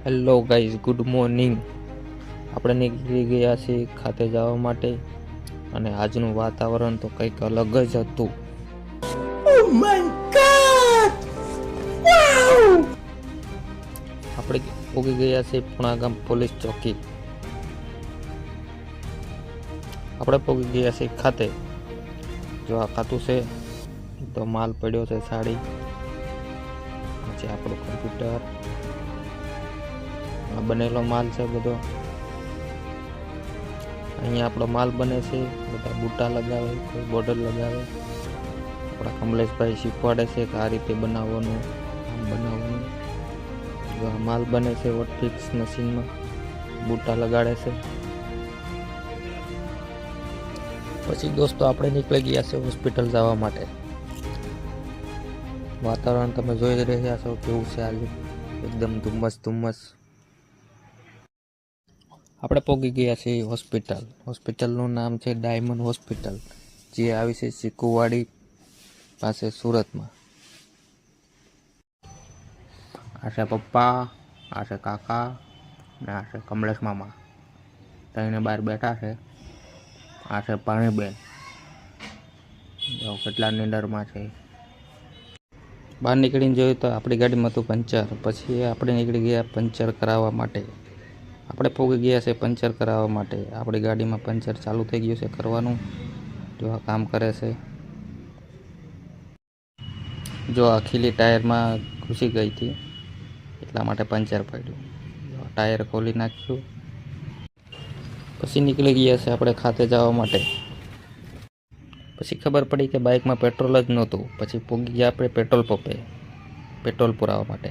Hello guys, good morning. આપણે નીકળી ગયા છીએ ખાતે જવા માટે અને આજનું વાતાવરણ તો કંઈક અલગ જ હતું. Oh my God! Wow! આપણે ઉગી ગયા છીએ પુણાગામ પોલીસ ચોકી. આપણે પહોંચી ગયા છીએ ખાતે. જો આ ખાતું છે તો માલ પડ્યો છે, સાડી, પછી આપણું કમ્પ્યુટર, આ બનેલો માલ છે બધો. અહીંયા આપણો માલ બને છે, બધા બૂટા લગાવે, કોઈ બોર્ડર લગાવે. આપણા કમલેશભાઈ શીખવાડે છે કે આ રીતે બનાવવાનું, આમ બનાવવાનું. જો આ માલ બને છે વોટફિક્સ મશીનમાં, બૂટા લગાડે છે. પછી દોસ્તો આપણે નીકળી ગયા છે હોસ્પિટલ જવા માટે. વાતાવરણ તમે જોઈ જ રહ્યા છો કેવું છે આજે, એકદમ ધુમ્મસ. આપણે પહોંચી ગયા છીએ હોસ્પિટલ. હોસ્પિટલનું નામ છે ડાયમંડ હોસ્પિટલ, જે આવી છે ચીકુવાડી પાસે સુરતમાં. આ છે પપ્પા, આ છે કાકા ને આ છે કમલેશ મામા. ત્રણે બહાર બેઠા છે. આ છે પાણીબેન, જો કેટલા નીંદરમાં છે. બહાર નીકળીને જોયું તો આપણી ગાડીમાં હતું પંચર. પછી આપણે નીકળી ગયા પંચર કરાવવા માટે. આપણે પહોંચી ગયા છે પંચર કરાવવા માટે. આપણી ગાડીમાં પંચર ચાલુ થઈ ગયું છે કરવાનું. જો આ કામ કરે છે. જો આ ખીલી ટાયરમાં ઘૂસી ગઈ હતી, એટલા માટે પંચર પડ્યું. ટાયર ખોલી નાખ્યું. પછી નીકળી ગયા છે આપણે ખાતે જવા માટે. પછી ખબર પડી કે બાઇકમાં પેટ્રોલ જ નહોતું. પછી પહોંચી ગયા આપણે પેટ્રોલ પંપે પેટ્રોલ પુરાવવા માટે.